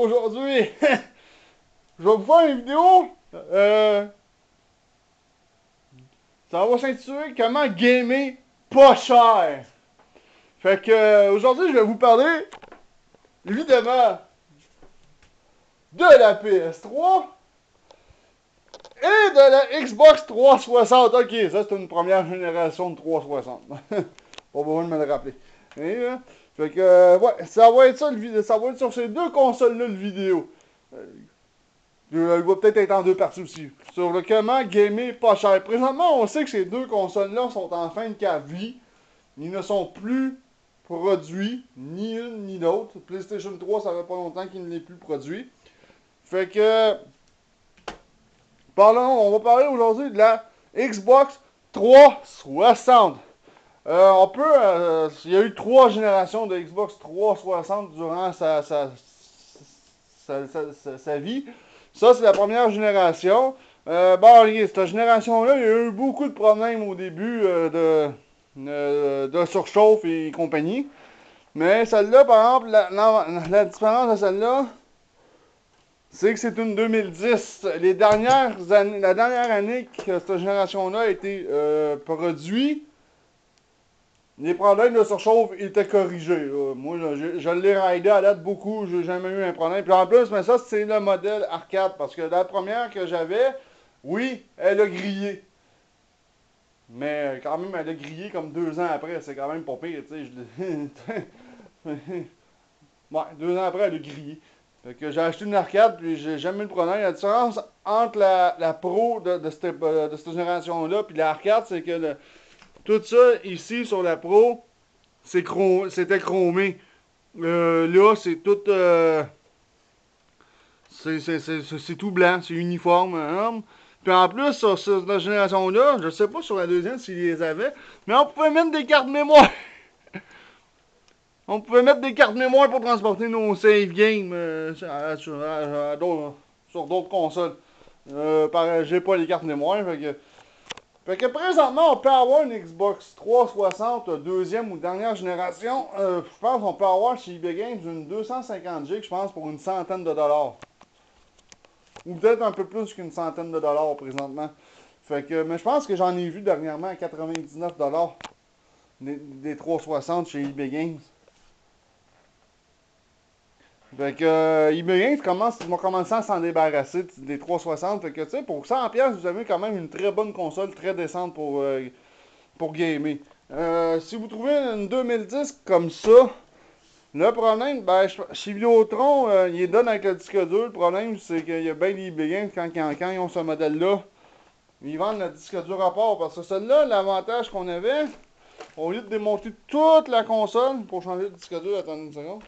aujourd'hui, je vais vous faire une vidéo. Ça va s'intituler Comment gamer pas cher. Fait que aujourd'hui, je vais vous parler évidemment de la PS3 et de la Xbox 360. Ok, ça c'est une première génération de 360. Pas besoin de me le rappeler. Et, fait que, ouais, ça va être ça le vidéo. Ça va être sur ces deux consoles-là le vidéo. Il va peut-être être en deux parties aussi. Sur le comment gamer pas cher. Présentement, on sait que ces deux consoles-là sont en fin de vie. Ils ne sont plus produits, ni une ni l'autre. PlayStation 3, ça fait pas longtemps qu'il ne l'est plus produit. Fait que, on va parler aujourd'hui de la Xbox 360. Il y a eu trois générations de Xbox 360 durant sa vie. Ça, c'est la première génération. Cette génération-là, il y a eu beaucoup de problèmes au début de surchauffe et compagnie. Mais celle-là, par exemple, la différence de celle-là, c'est que c'est une 2010. La dernière année que cette génération-là a été produite, les problèmes de surchauffe étaient corrigés. Moi, je l'ai raidé à date beaucoup, j'ai jamais eu un problème. Puis en plus, mais ça, c'est le modèle arcade, parce que la première que j'avais, oui, elle a grillé. Mais quand même, elle a grillé comme 2 ans après, c'est quand même pas pire, tu sais. Ouais, 2 ans après, elle a grillé. Fait que j'ai acheté une arcade, puis j'ai jamais eu de problème. La différence entre la Pro de cette génération-là, puis l'arcade, c'est que tout ça, ici, sur la Pro, c'était chromé. Là, c'est tout. C'est tout blanc, c'est uniforme. Hein. Puis en plus, sur cette génération-là, je sais pas sur la deuxième s'ils les avaient, mais on pouvait mettre des cartes mémoire. On pouvait mettre des cartes mémoire pour transporter nos save games sur d'autres consoles. J'ai pas les cartes mémoire, fait que présentement, on peut avoir une Xbox 360 deuxième ou dernière génération. Je pense qu'on peut avoir chez eBay Games une 250 GB, je pense, pour une centaine de dollars. Ou peut-être un peu plus qu'une centaine de dollars présentement. Fait que, mais je pense que j'en ai vu dernièrement à 99 dollars des 360 chez eBay Games. Fait que eBay Games ils vont commencer à s'en débarrasser des 360. Fait que tu sais, pour 100$, vous avez quand même une très bonne console, très décente pour gamer. Si vous trouvez une 2010 comme ça, le problème, chez Vidéotron, ils les donnent avec le disque dur. Le problème, c'est qu'il y a bien des games quand ils ont ce modèle-là. Ils vendent le disque dur à part. Parce que celui-là, l'avantage qu'on avait, au lieu de démonter toute la console pour changer le disque dur, attendez une seconde.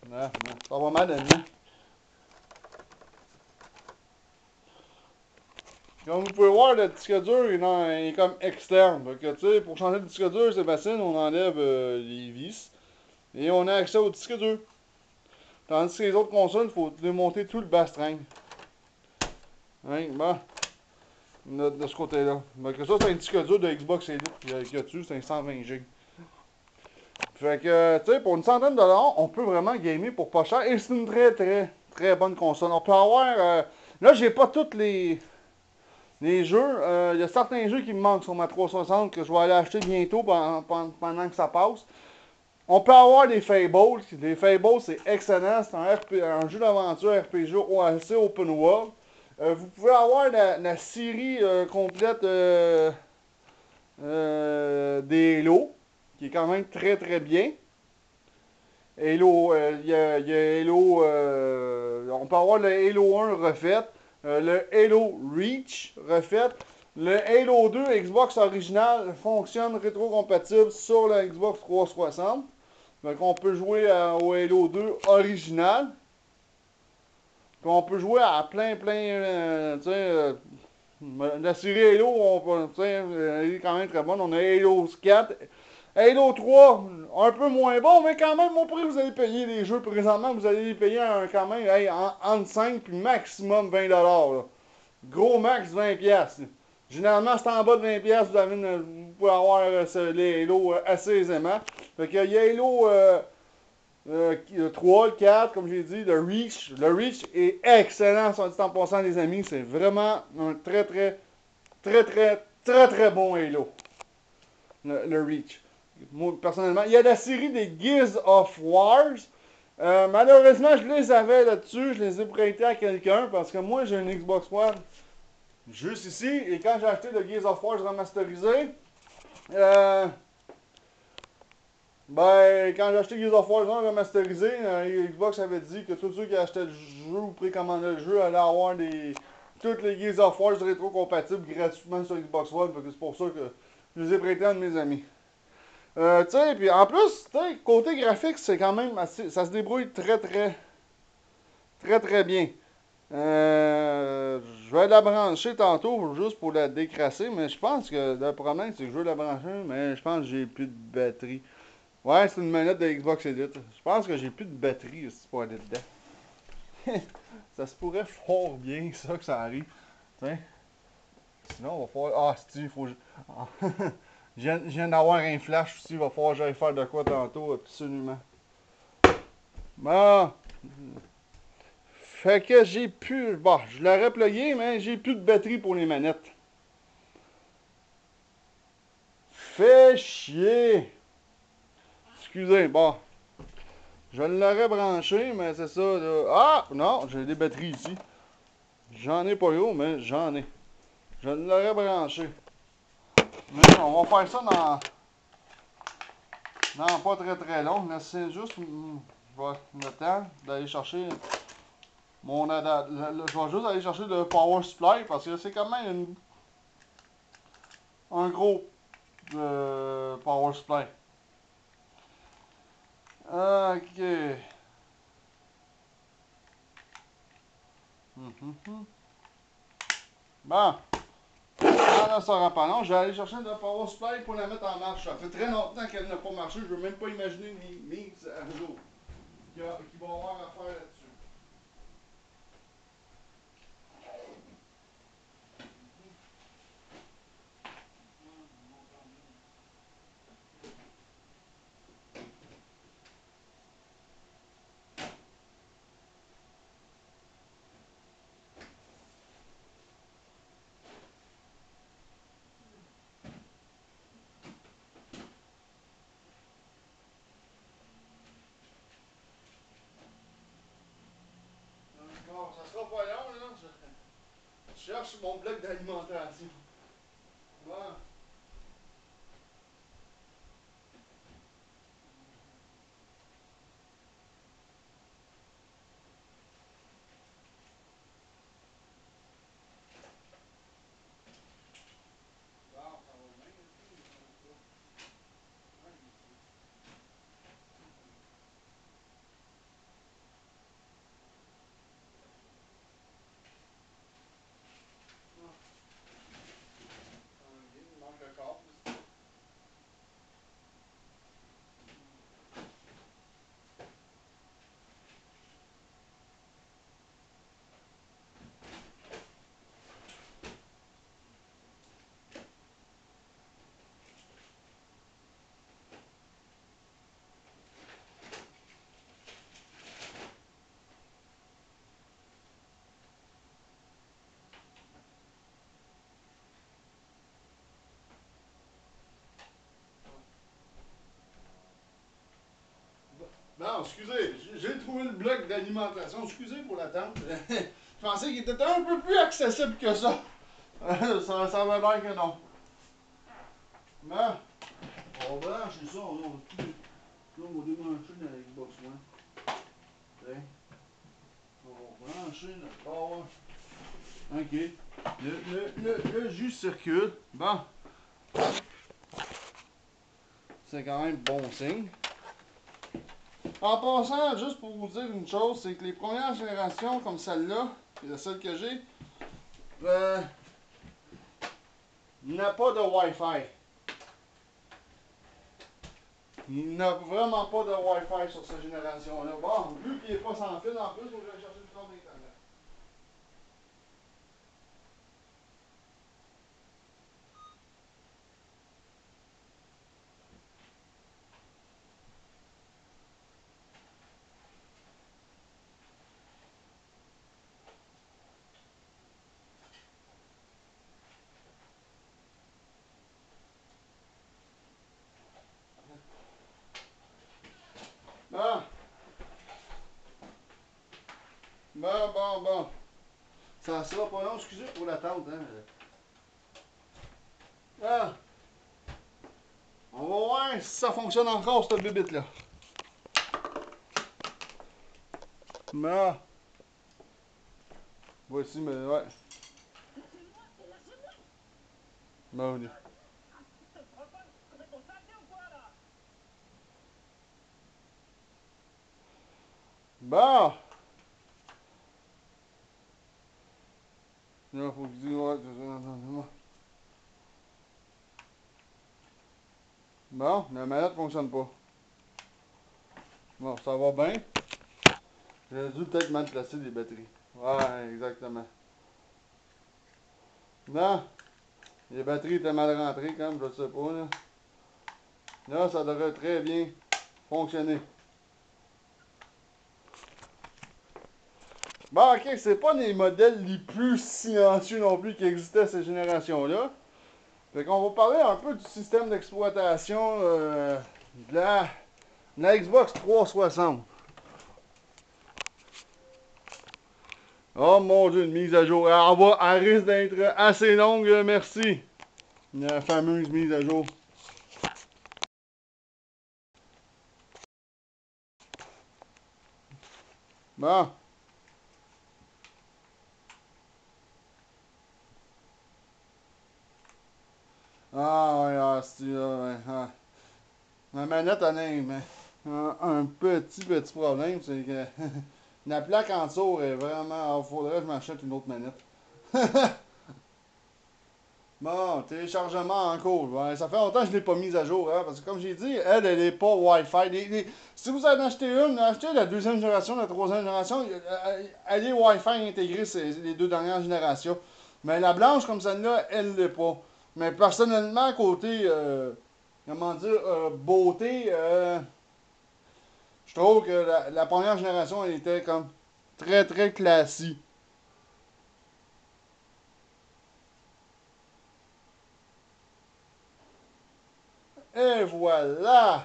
Non, ça va mal dedans. Comme vous pouvez voir, le disque dur il est comme externe. Donc, tu sais, pour changer le disque dur, c'est facile, on enlève les vis. Et on a accès au disque dur. Tandis que les autres consoles, il faut démonter tout le bastring. Hein, bon, de ce côté-là. Donc ça, c'est un disque dur de Xbox Elite qu'il y a dessus, c'est un 120 Go. Fait que, tu sais, pour une centaine de dollars, on peut vraiment gamer pour pas cher. Et c'est une très, très, très bonne console. On peut avoir... là, j'ai pas tous les jeux. Il y a certains jeux qui me manquent sur ma 360 que je vais aller acheter bientôt pendant que ça passe. On peut avoir des Fables. Les Fables, c'est excellent. C'est un jeu d'aventure RPG assez open world. Vous pouvez avoir la série complète des Halo, qui est quand même très très bien. Halo, il y a Halo, on peut avoir le Halo 1 refait, le Halo Reach refait, le Halo 2 Xbox original fonctionne rétro-compatible sur la Xbox 360. Donc on peut jouer au Halo 2 original. Puis on peut jouer à plein, tu sais, la série Halo, elle est quand même très bonne. On a Halo 4, Halo 3, un peu moins bon, mais quand même, au prix vous allez payer les jeux présentement, vous allez les payer quand même entre 5 puis maximum 20$. Là. Gros max 20$. Généralement, c'est en bas de 20$, vous pouvez avoir les Halo assez aisément. Fait qu'il y a Halo Le 3, le 4, comme j'ai dit, le Reach. Le Reach est excellent, soit dit en passant, les amis. C'est vraiment un très bon Halo. Le Reach. Moi, personnellement, il y a la série des Gears of Wars. Malheureusement, je les avais là-dessus. Je les ai prêtés à quelqu'un parce que moi, j'ai une Xbox One juste ici. Et quand j'ai acheté le Gears of War remasterisé, euh, quand j'ai acheté Gears of War remasterisé, Xbox avait dit que tous ceux qui achetaient le jeu ou précommandaient le jeu allaient avoir toutes les Gears of War rétro-compatibles gratuitement sur Xbox One. C'est pour ça que je les ai prêtés à un de mes amis. Tu sais, puis en plus, tu sais, côté graphique, c'est quand même assez, ça se débrouille très bien. Je vais la brancher tantôt juste pour la décrasser, mais je pense que le problème c'est que je veux la brancher, mais je pense que j'ai plus de batterie. Ouais, c'est une manette de Xbox Elite. Je pense que j'ai plus de batterie aussi pour aller dedans. Ça se pourrait fort bien ça que ça arrive. Tiens. Sinon, on va faire. Ah, si, il faut. Ah. Je viens d'avoir un flash aussi, il va falloir que j'aille faire de quoi tantôt, absolument. Bon. Fait que j'ai plus. Bon, je l'aurais plugué, mais j'ai plus de batterie pour les manettes. Fait chier. Excusez, bon. Je l'aurais branché, mais c'est ça, là. Ah! Non, j'ai des batteries ici. J'en ai pas eu, mais j'en ai. Je l'aurais branché. Mais on va faire ça dans pas très long. C'est juste. Je vais le temps d'aller chercher mon adaptateur. Je vais juste aller chercher le power supply parce que c'est quand même un gros power supply. Ok. Bon. Ça sera pas long. Je vais aller chercher le power supply pour la mettre en marche. Ça fait très longtemps qu'elle n'a pas marché. Je veux même pas imaginer une mise à jour qui va avoir à faire là-dessus. Bon, ça sera pas long, là. Je cherche mon bloc d'alimentation. Bon. Bon, ça va bien. Il manque le câble. Non, excusez, j'ai trouvé le bloc d'alimentation. Excusez pour l'attente. Je pensais qu'il était un peu plus accessible que ça. Ça va l'air que non. Bon, on va brancher ça. On va débrancher dans la Xbox One. Tiens, on va brancher notre power. OK. Le jus circule. Bon, c'est quand même bon signe. En passant, juste pour vous dire une chose, c'est que les premières générations comme celle-là, et celle que j'ai, n'a pas de Wi-Fi. Il n'a vraiment pas de Wi-Fi sur cette génération-là. Bon, vu qu'il n'est pas sans fil en plus, il faut que j'aille chercher du câble d'Internet. Bon. Ça sera pas long, excusez pour l'attente, hein. Ah, on va voir si ça fonctionne encore, cette bébite-là. Bon, voici, mais ouais. Bon, bon. Là, faut que je dise, ouais, bon, la manette fonctionne pas. Bon, ça va bien. J'ai dû peut-être mal placer les batteries. Ouais, exactement. Non, les batteries étaient mal rentrées, comme je sais pas, là. Là, ça devrait très bien fonctionner. Bon, ok, c'est pas les modèles les plus silencieux non plus qui existaient à cette génération-là. Fait qu'on va parler un peu du système d'exploitation de la Xbox 360. Oh mon dieu, une mise à jour. Elle risque d'être assez longue, merci. La fameuse mise à jour. Bon. Ah ouais, c'est ouais, ah. Ma manette en a un petit problème, c'est que la plaque en dessous est vraiment. Il faudrait que je m'achète une autre manette. Bon, téléchargement en cours. Ouais, ça fait longtemps que je ne l'ai pas mise à jour, hein, parce que comme j'ai dit, elle est pas Wi-Fi. Si vous en achetez une, achetez la deuxième génération, la troisième génération, elle est Wi-Fi intégrée, c'est les deux dernières générations. Mais la blanche comme celle-là, elle l'est pas. Mais personnellement, côté, comment dire, beauté, je trouve que la première génération, elle était comme très classique. Et voilà!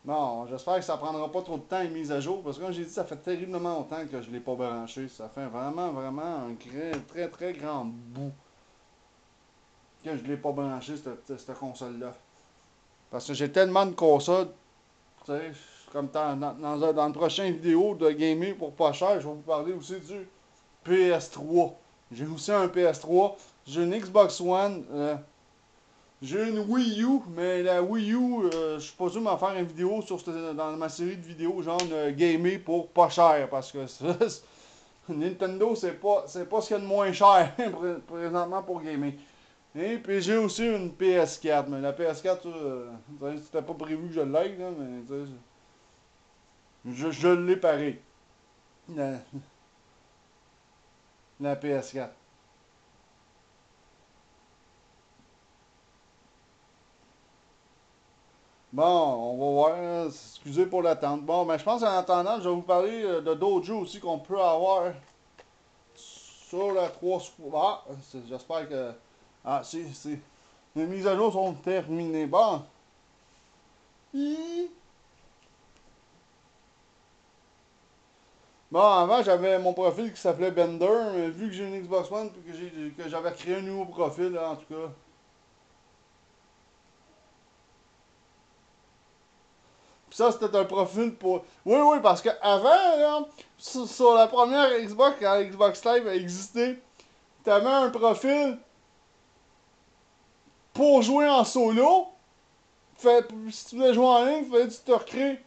Bon, j'espère que ça prendra pas trop de temps une mise à jour, parce que comme j'ai dit, ça fait terriblement longtemps que je ne l'ai pas branché. Ça fait vraiment un très grand bout que je ne l'ai pas branché, cette console-là. Parce que j'ai tellement de consoles, tu sais, comme dans le prochain vidéo de gaming pour pas cher, je vais vous parler aussi du PS3. J'ai aussi un PS3, j'ai une Xbox One, j'ai une Wii U, mais la Wii U, je suis pas sûr de m'en faire une vidéo dans ma série de vidéos, genre gamer pour pas cher, parce que Nintendo, c'est pas ce qu'il y a de moins cher présentement pour gamer. Et puis j'ai aussi une PS4, mais la PS4, c'était pas prévu que je l'aille, là, mais je l'ai pareil, la, la PS4. Bon, on va voir, là. Excusez pour l'attente. Bon, mais je pense qu'en attendant, je vais vous parler de d'autres jeux aussi qu'on peut avoir sur la 3. Ah, j'espère que. Ah, si. Les mises à jour sont terminées. Bon. Hi. Bon, avant, j'avais mon profil qui s'appelait Bender, mais vu que j'ai une Xbox One et que j'avais créé un nouveau profil, là, en tout cas. Puis ça, c'était un profil pour. Oui, parce que avant, là, sur la première Xbox, quand la Xbox Live a existé, t'avais un profil pour jouer en solo. Si tu voulais jouer en ligne, il fallait que tu te recrées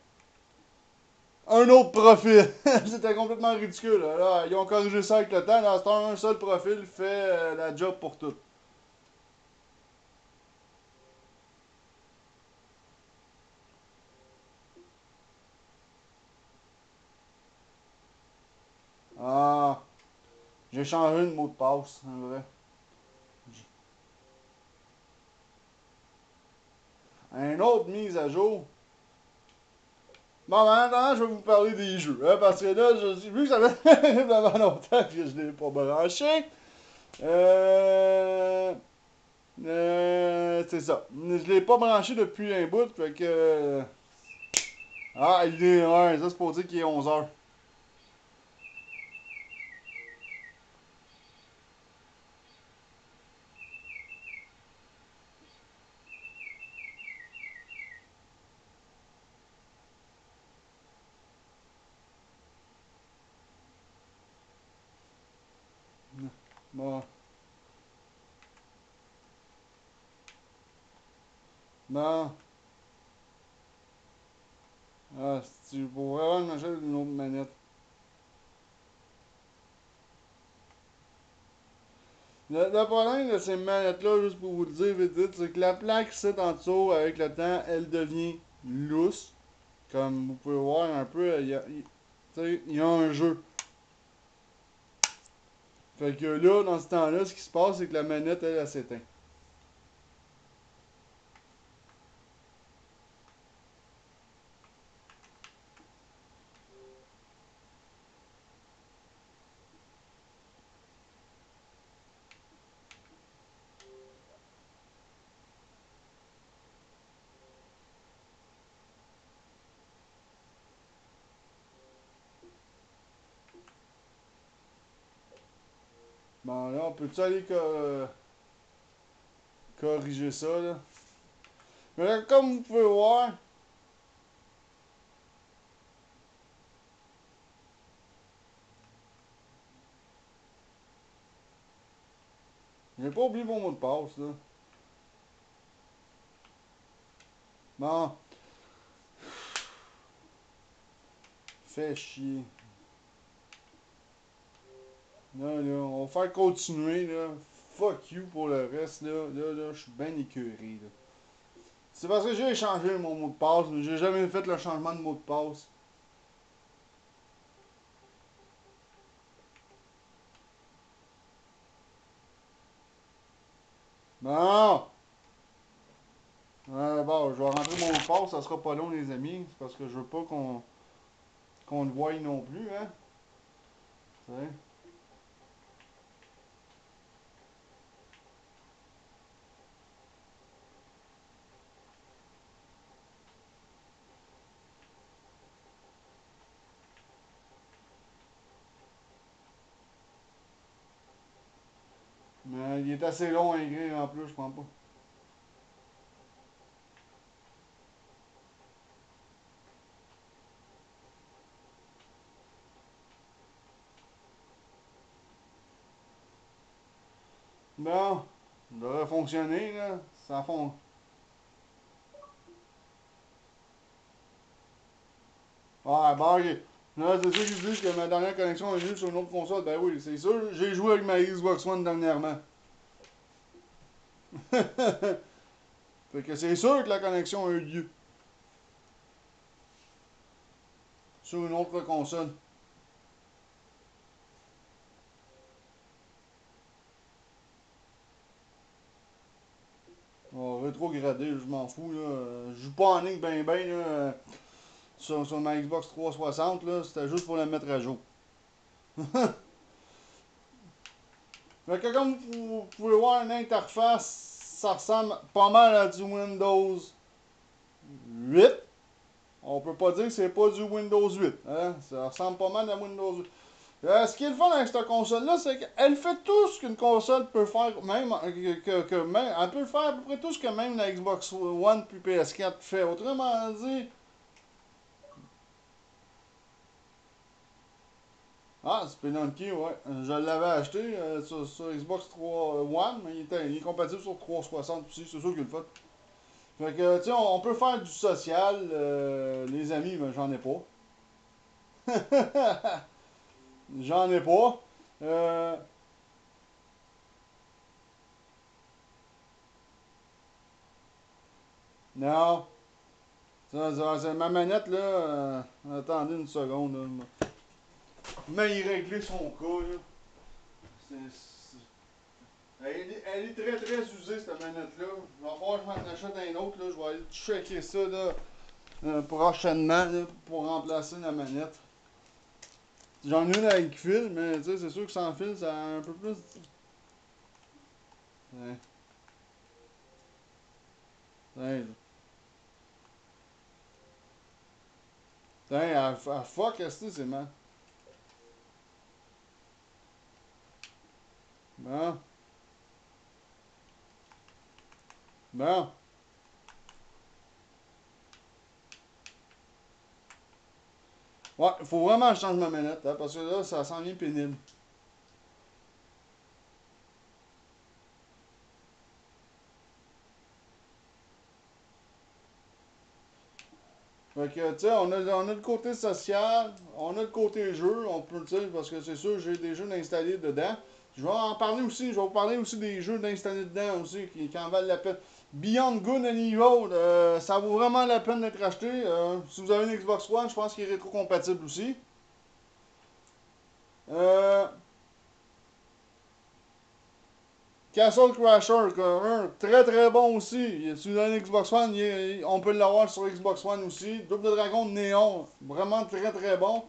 un autre profil. C'était complètement ridicule. Là, ils ont corrigé ça avec le temps. Là, c'est un seul profil fait la job pour tout. Ah, j'ai changé de mot de passe, c'est vrai. Un autre mise à jour. Bon, maintenant, je vais vous parler des jeux. Hein, parce que là, vu que ça fait vraiment longtemps que je ne l'ai pas branché, Euh, c'est ça. Je l'ai pas branché depuis un bout, fait que... Ah, il est... Ouais, ça c'est pour dire qu'il est 11h. Bon. Bon. Ah, si tu pourrais vraiment m'acheter une autre manette. Le problème de ces manettes-là, juste pour vous le dire vite vite, c'est que la plaque ici en dessous, avec le temps, elle devient lousse. Comme vous pouvez voir un peu, il y a un jeu. Fait que là, dans ce temps-là, ce qui se passe, c'est que la manette, elle s'éteint. Bon, là, on peut-tu aller corriger ça, là? Mais là, comme vous pouvez voir, j'ai pas oublié mon mot de passe, là. Bon, fait chier. Là, on va faire continuer, là. Fuck you pour le reste, là. Là, je suis ben écœuré, là. C'est parce que j'ai changé mon mot de passe, mais j'ai jamais fait le changement de mot de passe. Non! Bon, je vais rentrer mon mot de passe, ça sera pas long, les amis. C'est parce que je veux pas qu'on le voie non plus, hein. T'sais. Mais il est assez long à écrire en plus, je pense pas. Bon, ça devrait fonctionner, là. Ça fond. Ah, bon, ok. Là, c'est ça qu'ils disent que ma dernière connexion est venue sur une autre console. Ben oui, c'est sûr. J'ai joué avec ma Xbox One dernièrement. Fait que c'est sûr que la connexion a eu lieu sur une autre console. Oh, rétrogradé, je m'en fous, là. Je joue pas en ligne ben, là. Sur ma Xbox 360, là. C'était juste pour la mettre à jour. Fait que comme vous pouvez voir, l'interface, ça ressemble pas mal à du Windows 8. On peut pas dire que c'est pas du Windows 8. Hein? Ça ressemble pas mal à Windows 8. Ce qui est le fun avec cette console-là, c'est qu'elle fait tout ce qu'une console peut faire, même, même, elle peut faire à peu près tout ce que même la Xbox One puis PS4 fait. Autrement dit, ah, Spelunky, ouais. Je l'avais acheté sur Xbox 3 One, mais il est compatible sur 360 aussi, c'est sûr qu'il est le fun. Fait que, tu sais, on peut faire du social, les amis, mais j'en ai pas. J'en ai pas. Euh, non. C'est ma manette, là. Attendez une seconde, là. Mais il réglait son cas, là. Elle est très très usée, cette manette-là. Il va falloir que je m'en achète un autre, là. Je vais aller checker ça, là, prochainement, là, pour remplacer la manette. J'en ai une avec fil, mais tu sais, c'est sûr que sans fil, ça a un peu plus. Ouais. Ouais. Tiens, à fuck, est-ce que c'est man? Bon, bon. Ouais, faut vraiment que je change ma manette, hein, parce que là, ça sent bien pénible. Fait que, tu sais, on a le côté social, on a le côté jeu, on peut, tu sais, parce que c'est sûr, j'ai des jeux installés dedans. Je vais en parler aussi, je vais vous parler aussi des jeux d'installer dedans aussi, qui en valent la peine. Beyond Good and Evil, ça vaut vraiment la peine d'être acheté. Si vous avez une Xbox One, je pense qu'il est rétro-compatible aussi. Euh, Castle Crasher, très très bon aussi. Si vous avez une Xbox One, on peut l'avoir sur Xbox One aussi. Double Dragon de Néon, vraiment très très bon.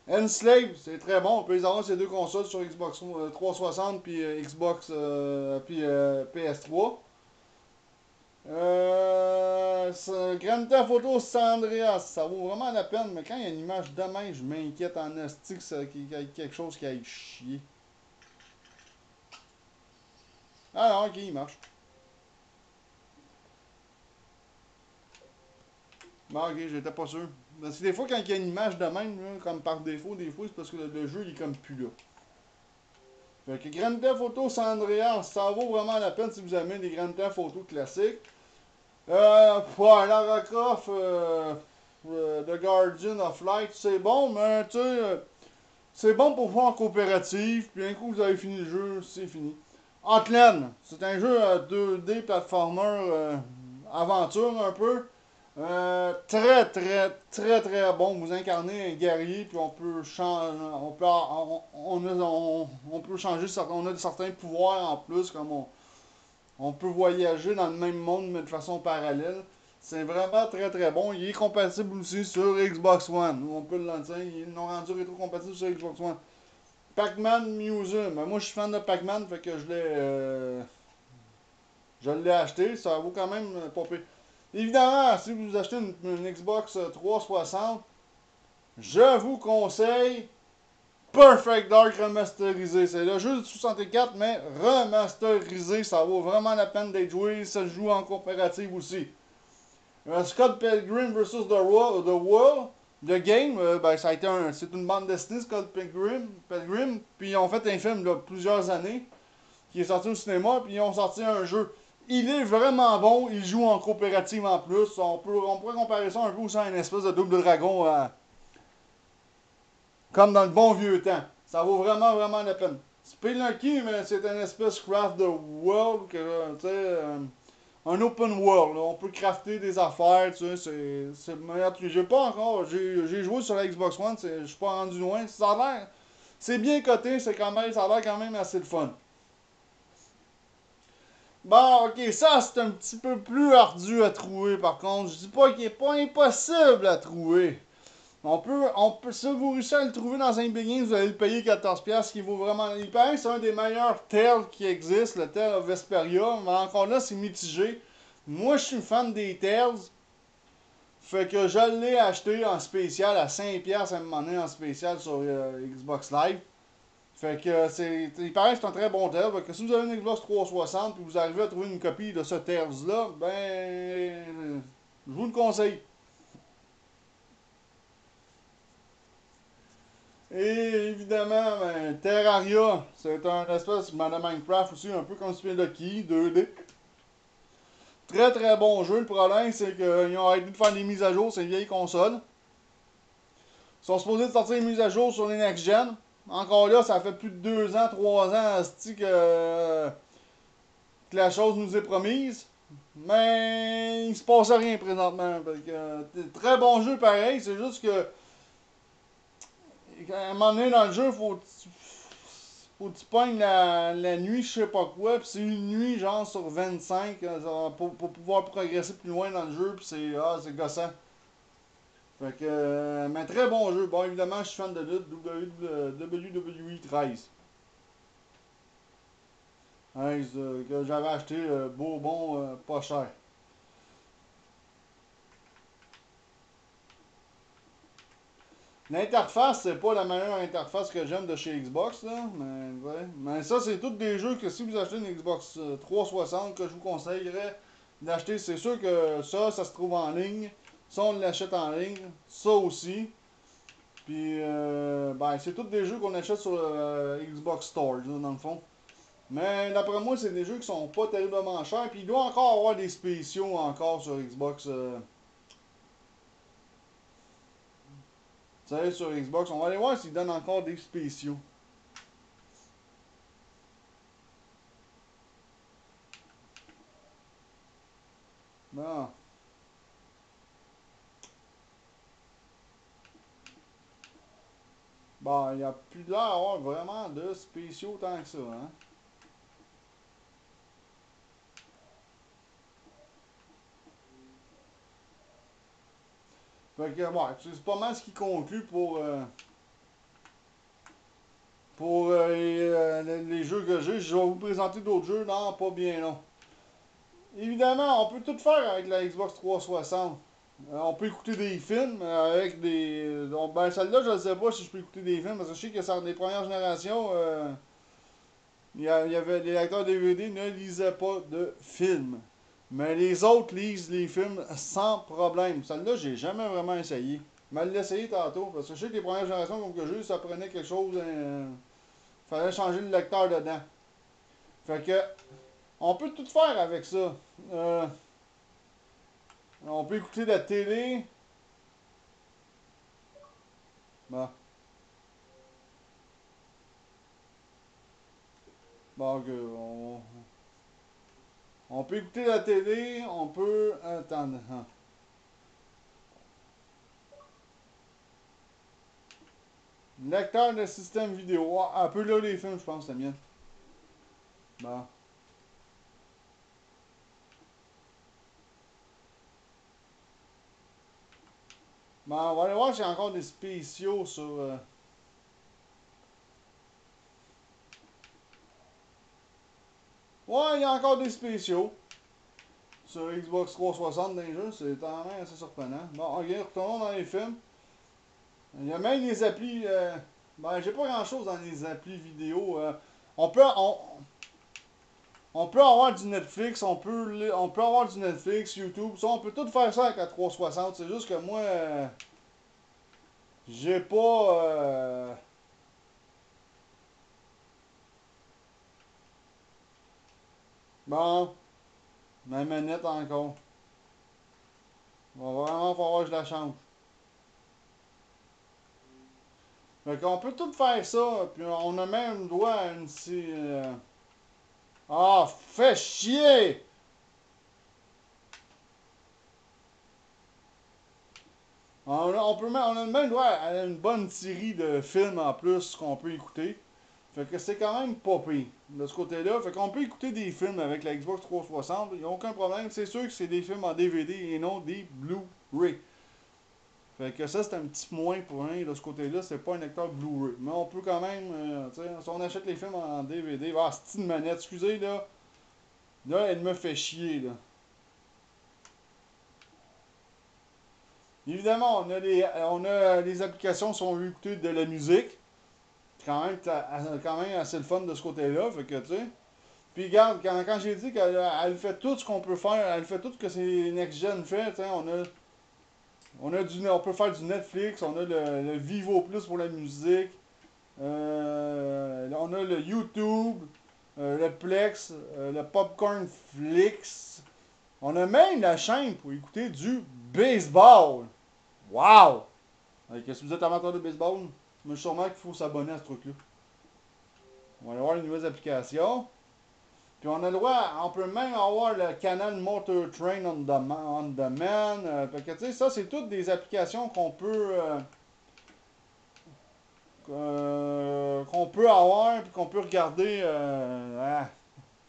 Enslave, c'est très bon. On peut les avoir ces deux consoles sur Xbox 360 puis Xbox puis PS3. Grand Theft Auto San Andreas, ça vaut vraiment la peine, mais quand il y a une image de même, je m'inquiète en esti qu'il y ait quelque chose qui aille chier. Ah non, ok, il marche. Bon, ok, j'étais pas sûr. Parce que des fois, quand il y a une image de même, là, comme par défaut, des fois, c'est parce que le jeu, il est comme plus là. Fait que Grand Theft Auto San Andreas, ça vaut vraiment la peine si vous aimez des Grand Theft Auto classiques. Ouais, Lara Croft, The Guardian of Light, c'est bon, mais tu sais, c'est bon pour jouer en coopérative, puis un coup vous avez fini le jeu, c'est fini. Outland, c'est un jeu 2D platformer aventure un peu. Très très très très bon. Vous incarnez un guerrier puis on peut changer, on peut changer on a certains pouvoirs en plus comme on peut voyager dans le même monde mais de façon parallèle. C'est vraiment très très bon. Il est compatible aussi sur Xbox One. On peut le lancer. Ils l'ont rendu rétro-compatible sur Xbox One. Pac-Man Museum. Moi je suis fan de Pac-Man, fait que je l'ai acheté. Ça vaut quand même pas pire. Évidemment, si vous achetez une Xbox 360, je vous conseille Perfect Dark remasterisé. C'est le jeu du 64, mais remasterisé. Ça vaut vraiment la peine d'être joué. Ça se joue en coopérative aussi. Scott Pilgrim vs. The World, The Game, ben, ça a été c'est une bande dessinée, Scott Pilgrim. Puis ils ont fait un film il y a plusieurs années qui est sorti au cinéma. Puis ils ont sorti un jeu. Il est vraiment bon. Il joue en coopérative en plus. On pourrait comparer ça un peu aussi à une espèce de double dragon. Comme dans le bon vieux temps. Ça vaut vraiment, vraiment la peine. Spelunky, mais c'est une espèce craft de world, que, tu sais, un open world. Là. On peut crafter des affaires, tu sais, c'est meilleur que j'ai pas encore. J'ai joué sur la Xbox One, je suis pas rendu loin. Ça a l'air, c'est bien coté, c'est quand même, ça a l'air quand même assez de fun. Bon, ok, ça c'est un petit peu plus ardu à trouver par contre. Je dis pas qu'il est pas impossible à trouver. Si vous réussissez à le trouver dans un Begin, vous allez le payer 14$, qui vaut vraiment. Il paraît que c'est un des meilleurs Tales qui existe, le Tale of Vesperia, mais encore là, c'est mitigé. Moi, je suis fan des Tales, fait que je l'ai acheté en spécial à 5$ à un moment donné en spécial sur Xbox Live. Fait que il paraît que c'est un très bon Tale. Fait que si vous avez une Xbox 360 et vous arrivez à trouver une copie de ce Tales-là, ben, je vous le conseille. Et évidemment, ben, Terraria, c'est un espèce de Minecraft aussi, un peu comme Spelunky, 2D. Très très bon jeu. Le problème, c'est qu'ils ont arrêté de faire des mises à jour sur les vieilles consoles. Ils sont supposés de sortir des mises à jour sur les next-gen. Encore là, ça fait plus de 2 ans, 3 ans que la chose nous est promise. Mais il se passe rien présentement. Très bon jeu pareil, c'est juste que à un moment donné dans le jeu, faut que tu pognes la nuit, je sais pas quoi, puis c'est une nuit genre sur 25 pour pouvoir progresser plus loin dans le jeu, puis c'est gossant. Fait que, mais très bon jeu. Bon, évidemment, je suis fan de lutte WWE 13. que j'avais acheté beau, bon, pas cher. L'interface, c'est pas la meilleure interface que j'aime de chez Xbox, là. Mais, ouais. Mais ça, c'est tous des jeux que si vous achetez une Xbox 360, que je vous conseillerais d'acheter. C'est sûr que ça se trouve en ligne. Ça, on l'achète en ligne. Ça aussi. Puis, ben, c'est tous des jeux qu'on achète sur Xbox Store, là, dans le fond. Mais d'après moi, c'est des jeux qui sont pas terriblement chers. Puis il doit encore avoir des spéciaux encore sur Xbox. Tu sais, sur Xbox. On va aller voir s'ils donnent encore des spéciaux. Non. Bon, il n'y a plus l'air d'avoir vraiment de spéciaux tant que ça, hein. Fait que, ouais, c'est pas mal ce qui conclut pour les jeux que j'ai. Je vais vous présenter d'autres jeux dans pas bien long. Évidemment, on peut tout faire avec la Xbox 360. On peut écouter des films avec des. Donc, ben, celle-là, je ne sais pas si je peux écouter des films parce que je sais que c'est des premières générations. Il y avait les lecteurs DVD ne lisaient pas de films. Mais les autres lisent les films sans problème. Celle-là, j'ai jamais vraiment essayé. Mais elle l'a essayé tantôt. Parce que je sais que les premières générations comme que j'ai eu, ça prenait quelque chose. Fallait changer le lecteur dedans. Fait que on peut tout faire avec ça. Euh, on peut écouter la télé. Bon, bon on peut écouter la télé. On peut. Attends. Lecteur de système vidéo. Ah, un peu là les films, je pense, c'est bien. Bon. Bon, on va aller voir s'il y a encore des spéciaux sur. Ouais, il y a encore des spéciaux sur Xbox 360 dans les jeux. C'est quand même assez surprenant. Bon, ok, retournons dans les films. Il y a même les applis. Ben, j'ai pas grand chose dans les applis vidéo. On peut, on, on peut avoir du Netflix, on peut avoir du Netflix, YouTube. Ça, on peut tout faire ça avec la 360. C'est juste que moi, j'ai pas. Bon, ma manette encore. Il va vraiment falloir que je la change. Fait qu'on peut tout faire ça, puis on a même droit à une. Ah, fais chier! On a même droit à une bonne série de films en plus qu'on peut écouter. Fait que c'est quand même pas pire de ce côté-là. Fait qu'on peut écouter des films avec la Xbox 360, il n'y a aucun problème. C'est sûr que c'est des films en DVD et non des Blu-ray. Fait que ça, c'est un petit moins pour un de ce côté-là, c'est pas un lecteur Blu-ray. Mais on peut quand même, tu sais, si on achète les films en DVD, ah, c'est une manette, excusez là. Là, elle me fait chier là. Évidemment, les applications qui sont écouter de la musique. Quand même assez le fun de ce côté-là. Fait que, tu sais. Puis regarde, quand j'ai dit qu'elle fait tout ce qu'on peut faire, elle fait tout ce que ces next-gen fait, tu sais, on peut faire du Netflix, on a le Vivo Plus pour la musique, on a le YouTube, le Plex, le Popcorn Flix. On a même la chaîne pour écouter du baseball. Wow! Si vous êtes amateur de baseball, mais sûrement qu'il faut s'abonner à ce truc-là. On va aller voir les nouvelles applications. Puis on a le droit, on peut même avoir le canal Motor Train on demand. Fait que tu sais, ça, c'est toutes des applications qu'on peut avoir puis qu'on peut regarder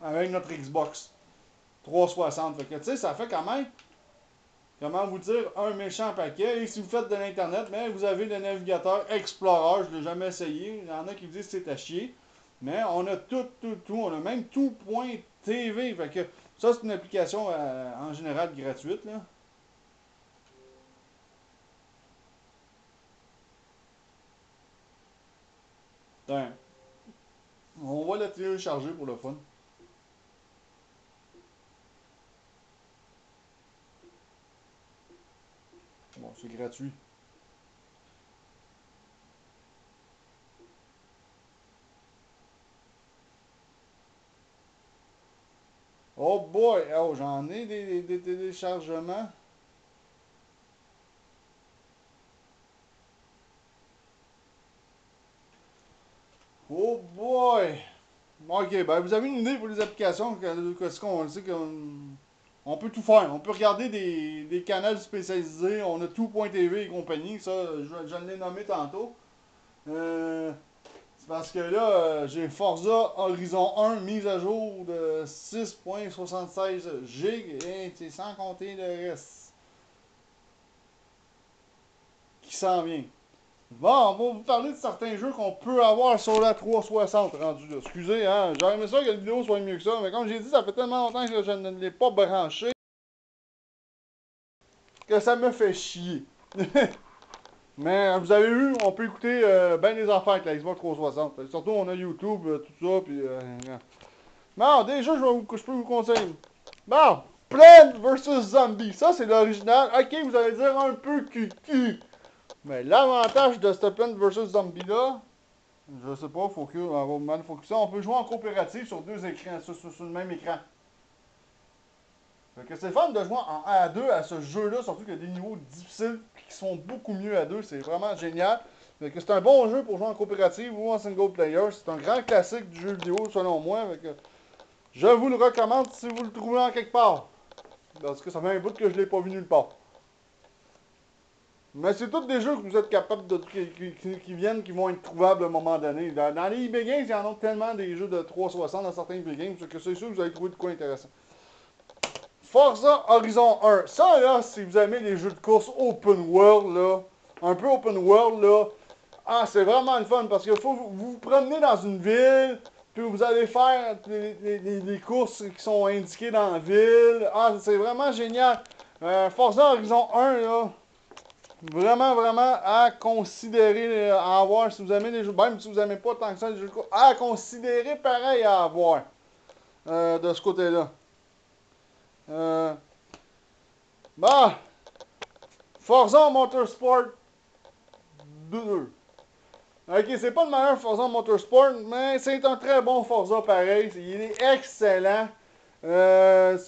avec notre Xbox 360. Fait que tu sais, ça fait quand même, comment vous dire, un méchant paquet. Et si vous faites de l'Internet, mais vous avez le navigateur Explorer, je ne l'ai jamais essayé. Il y en a qui disent que c'est à chier. Mais on a tout. On a même tout.tv. Fait que ça, c'est une application en général gratuite, là. Attends, on va la télécharger pour le fun. Bon, c'est gratuit. Oh boy! Oh, j'en ai des téléchargements. Oh boy! Ok, ben vous avez une idée pour les applications, ce qu'on sait qu'on peut tout faire. On peut regarder des canaux spécialisés, on a tout.tv et compagnie, ça, je l'ai nommé tantôt. C'est parce que là, j'ai Forza Horizon 1 mise à jour de 6.76 GB et c'est sans compter le reste qui s'en vient. Bon, on va vous parler de certains jeux qu'on peut avoir sur la 360 rendu là. Excusez, hein, j'aurais aimé ça que la vidéo soit mieux que ça, mais comme j'ai dit, ça fait tellement longtemps que je ne l'ai pas branché que ça me fait chier. Mais vous avez vu, on peut écouter ben des affaires avec la Xbox 360. Surtout, on a YouTube, tout ça, puis... bon, des jeux je peux vous conseiller. Bon, Plant vs Zombie, ça c'est l'original. Ok, vous allez dire un peu cucu. Mais l'avantage de ce Plant vs Zombie là, je sais pas, on va mal focuser. On peut jouer en coopérative sur deux écrans, sur le même écran. Fait que c'est fun de jouer en 1 à 2 à ce jeu-là, surtout qu'il y a des niveaux difficiles qui sont beaucoup mieux à 2. C'est vraiment génial. Fait que c'est un bon jeu pour jouer en coopérative ou en single player. C'est un grand classique du jeu vidéo selon moi. Fait que je vous le recommande si vous le trouvez en quelque part. Parce que ça fait un bout que je ne l'ai pas vu nulle part. Mais c'est tous des jeux que vous êtes capables de. Qui viennent, qui vont être trouvables à un moment donné. Dans les eBay Games, il y en a tellement des jeux de 360 dans certains eBay Games que c'est sûr que vous allez trouver de quoi intéressant. Forza Horizon 1. Ça, là, si vous aimez les jeux de course open world, là, un peu open world, là, ah, c'est vraiment le fun parce que faut vous vous promenez dans une ville, puis vous allez faire les courses qui sont indiquées dans la ville. Ah, c'est vraiment génial. Forza Horizon 1, là, vraiment à considérer, à avoir si vous aimez les jeux, même si vous n'aimez pas tant que ça les jeux de course, à considérer pareil à avoir de ce côté-là. Euh, bah, Forza Motorsport 2. Ok, c'est pas le meilleur Forza Motorsport, mais c'est un très bon Forza pareil. Il est excellent. Euh,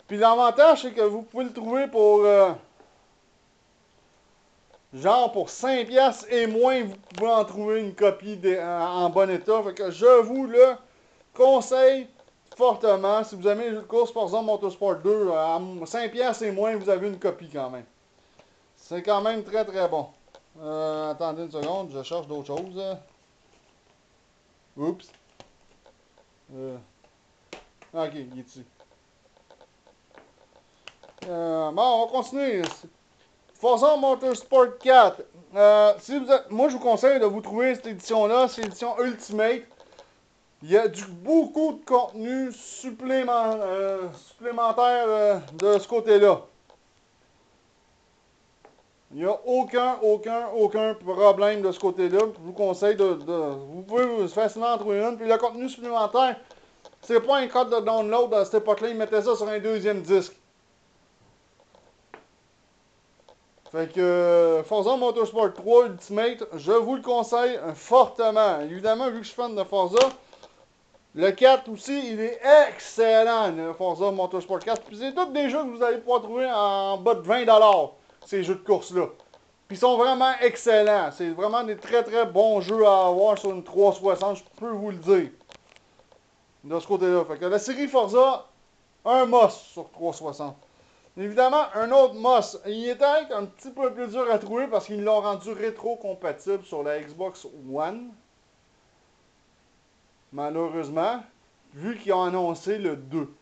Puis l'avantage, c'est que vous pouvez le trouver pour genre pour 5$ et moins, vous pouvez en trouver une copie en bon état. Fait que je vous le conseille fortement. Si vous aimez les jeux de course Forza Motorsport 2, à 5$ et moins, vous avez une copie quand même. C'est quand même très bon. Attendez une seconde, je cherche d'autres choses. Oups. Ok, il est ici. Bon, on va continuer. Forza Motorsport 4. Si vous êtes, moi, je vous conseille de vous trouver cette édition-là. C'est l'édition Ultimate. Il y a beaucoup de contenu supplémentaire de ce côté-là. Il n'y a aucun problème de ce côté-là. Je vous conseille vous pouvez facilement en trouver une. Puis le contenu supplémentaire, c'est pas un code de download à cette époque-là. Ils mettaient ça sur un deuxième disque. Fait que Forza Motorsport 3 Ultimate, je vous le conseille fortement. Évidemment, vu que je suis fan de Forza, le 4 aussi, il est excellent, le Forza Motorsport 4. Puis c'est tous des jeux que vous allez pouvoir trouver en bas de 20$, ces jeux de course-là. Puis ils sont vraiment excellents. C'est vraiment des très bons jeux à avoir sur une 360, je peux vous le dire. De ce côté-là. Fait que la série Forza, un must sur 360. Évidemment, un autre MOS. Il était un petit peu plus dur à trouver parce qu'ils l'ont rendu rétro-compatible sur la Xbox One. Malheureusement, vu qu'ils ont annoncé le 2.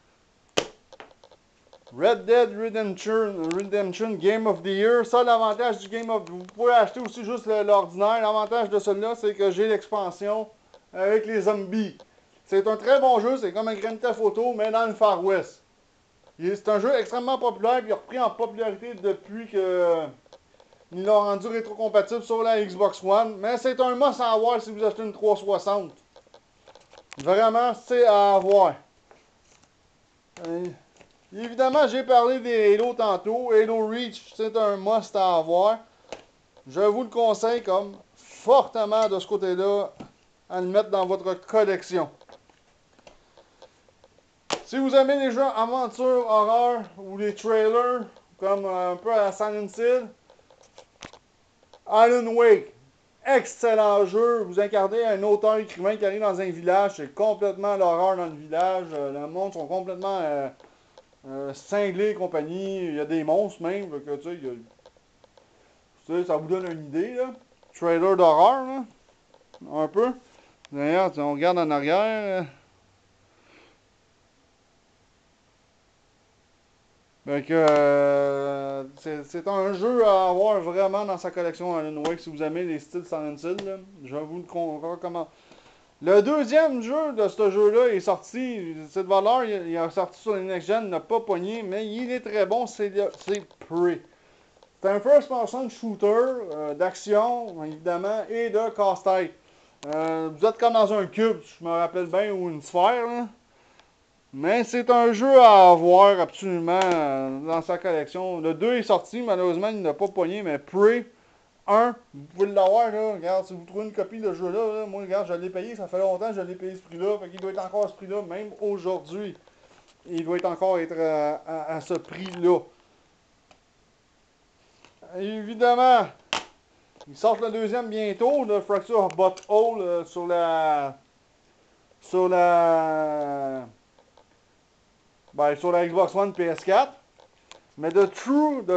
Red Dead Redemption Game of the Year. Ça, l'avantage du Game of... Vous pouvez acheter aussi juste l'ordinaire. L'avantage de celui-là, c'est que j'ai l'expansion avec les zombies. C'est un très bon jeu, c'est comme un Grand Theft Auto, mais dans le Far West. C'est un jeu extrêmement populaire, puis il a repris en popularité depuis que ils l'ont rendu rétrocompatible sur la Xbox One. Mais c'est un must à avoir si vous achetez une 360. Vraiment, c'est à avoir. Évidemment, j'ai parlé des Halo tantôt. Halo Reach, c'est un must à avoir. Je vous le conseille comme fortement de ce côté-là à le mettre dans votre collection. Si vous aimez les jeux aventure, horreur ou les trailers, comme un peu à Silent Hill, Alan Wake, excellent jeu. Vous incarnez un auteur écrivain qui arrive dans un village, c'est complètement l'horreur dans le village. Le monde sont complètement cinglés et compagnie. Il y a des monstres même. Que, ça vous donne une idée. Là. Trailer d'horreur, là, un peu. D'ailleurs, on regarde en arrière. C'est un jeu à avoir vraiment dans sa collection Alan Wake si vous aimez les styles Silent Hill. Là, je vous le recommande. Le deuxième jeu de ce jeu-là est sorti. Cette valeur, il a sorti sur les Next Gen, n'a pas pogné, mais il est très bon. C'est Prey. C'est un first-person shooter d'action, évidemment, et de casse-tête. Vous êtes comme dans un cube, je me rappelle bien, ou une sphère. Là. Mais c'est un jeu à avoir absolument dans sa collection. Le 2 est sorti, malheureusement, il n'a pas pogné, mais Prey 1, vous pouvez l'avoir, là. Regarde, si vous trouvez une copie de ce jeu-là, moi, regarde, je l'ai payé, ça fait longtemps que je l'ai payé ce prix-là. Fait qu'il doit être encore à ce prix-là, même aujourd'hui. Il doit encore être à ce prix-là. Évidemment, il sort le deuxième bientôt, le Fracture Butthole sur la sur la Xbox One PS4. Mais de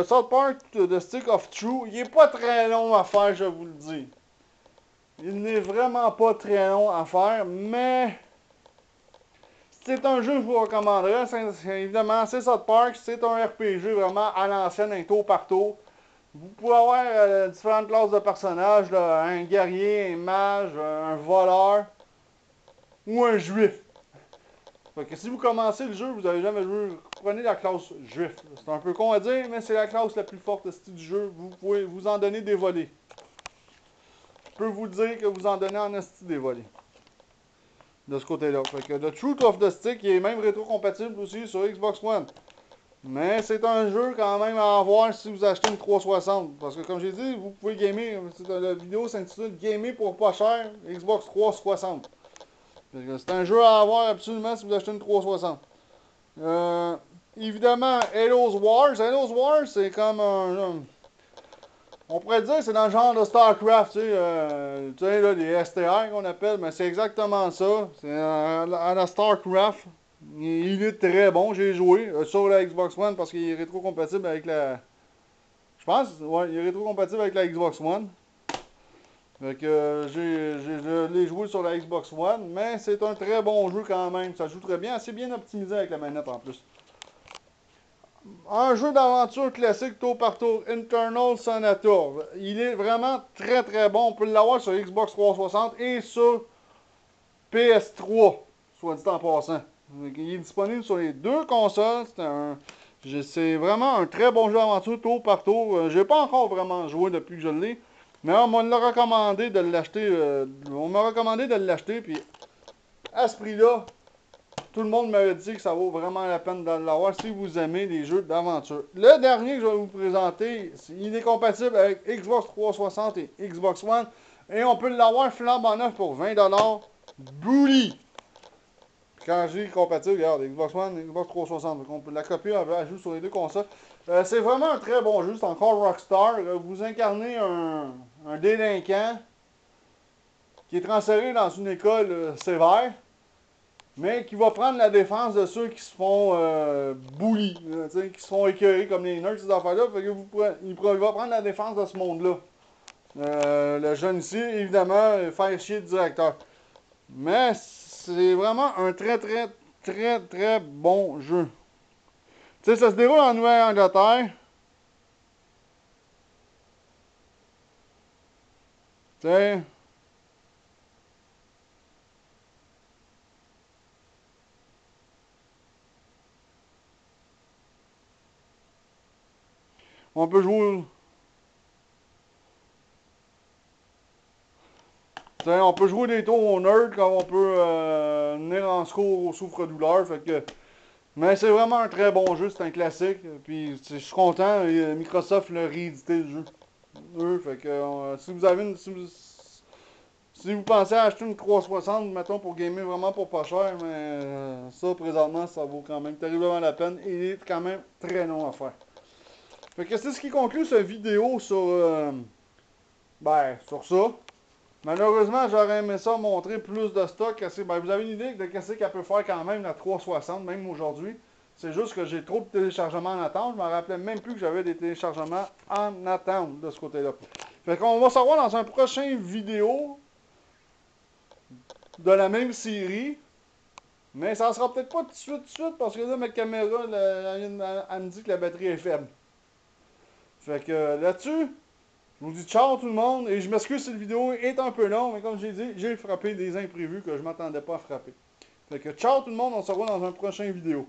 South Park, de Stick of True, il est pas très long à faire, je vous le dis. Il n'est vraiment pas très long à faire, mais c'est un jeu que je vous recommanderais. Évidemment, c'est South Park, c'est un RPG vraiment à l'ancienne, un tour par tour. Vous pouvez avoir différentes classes de personnages, là, un guerrier, un mage, un voleur ou un juif. Fait que si vous commencez le jeu, vous n'avez jamais joué, prenez la classe juif. C'est un peu con à dire, mais c'est la classe la plus forte du jeu. Vous pouvez vous en donner des volets. Je peux vous dire que vous en donnez en esti des volets. De ce côté-là. Fait que The Truth of the Stick il est même rétro-compatible aussi sur Xbox One. Mais c'est un jeu quand même à avoir si vous achetez une 360. Parce que comme j'ai dit, vous pouvez gamer. La vidéo s'intitule Gamer pour pas cher, Xbox 360. C'est un jeu à avoir absolument si vous achetez une 360. Évidemment, Halo's Wars. Halo's Wars, c'est comme un. On pourrait dire que c'est dans le genre de StarCraft, tu sais là, les STR qu'on appelle, mais c'est exactement ça. C'est à la StarCraft. Il est très bon, j'ai joué sur la Xbox One parce qu'il est rétro-compatible avec la. Je pense, ouais, il est rétro-compatible avec la Xbox One. Fait que je l'ai joué sur la Xbox One, mais c'est un très bon jeu quand même. Ça joue très bien, assez bien optimisé avec la manette en plus. Un jeu d'aventure classique tour par tour, Internal Sonata. Il est vraiment très très bon. On peut l'avoir sur Xbox 360 et sur PS3, soit dit en passant. Il est disponible sur les deux consoles. C'est vraiment un très bon jeu d'aventure tour par tour. J'ai pas encore vraiment joué depuis que je l'ai. Mais on m'a recommandé de l'acheter. On m'a recommandé de l'acheter. Puis à ce prix-là, tout le monde m'avait dit que ça vaut vraiment la peine de l'avoir si vous aimez les jeux d'aventure. Le dernier que je vais vous présenter, il est compatible avec Xbox 360 et Xbox One. Et on peut l'avoir flambant neuf pour 20$. Bully! Quand je dis compatible, regarde, Xbox One, Xbox 360. Donc on peut la copier, elle joue sur les deux consoles. C'est vraiment un très bon jeu, c'est encore Rockstar. Vous incarnez un délinquant qui est transféré dans une école sévère. Mais qui va prendre la défense de ceux qui se font bully, qui se font écœurer comme les nerds, ces affaires-là. Fait que il va prendre la défense de ce monde-là. Le jeune ici, évidemment, faire chier le directeur. Mais c'est vraiment un très, très, très, très bon jeu. Tu sais, ça se déroule en Nouvelle-Angleterre. Tu sais. On peut jouer... T'sais, on peut jouer des tours au nerd comme on peut venir en secours au souffre-douleur. Fait que... Mais c'est vraiment un très bon jeu, c'est un classique. Puis je suis content, Microsoft l'a réédité le jeu. Fait que si vous avez une. Si vous pensez à acheter une 360, mettons, pour gamer vraiment pour pas cher, mais ça, présentement, ça vaut quand même terriblement la peine. Et il est quand même très long à faire. Fait que c'est ce qui conclut cette vidéo sur, sur ça. Malheureusement, j'aurais aimé ça montrer plus de stock. Vous avez une idée de ce qu'elle peut faire quand même, la 360, même aujourd'hui. C'est juste que j'ai trop de téléchargements en attente. Je me rappelais même plus que j'avais des téléchargements en attente de ce côté-là. Fait qu'on va savoir dans un prochain vidéo de la même série. Mais ça sera peut-être pas tout de suite, parce que là, ma caméra, elle me dit que la batterie est faible. Fait que là-dessus, je vous dis ciao tout le monde, et je m'excuse si la vidéo est un peu longue, mais comme j'ai dit, j'ai frappé des imprévus que je m'attendais pas à frapper. Fait que ciao tout le monde, on se revoit dans un prochain vidéo.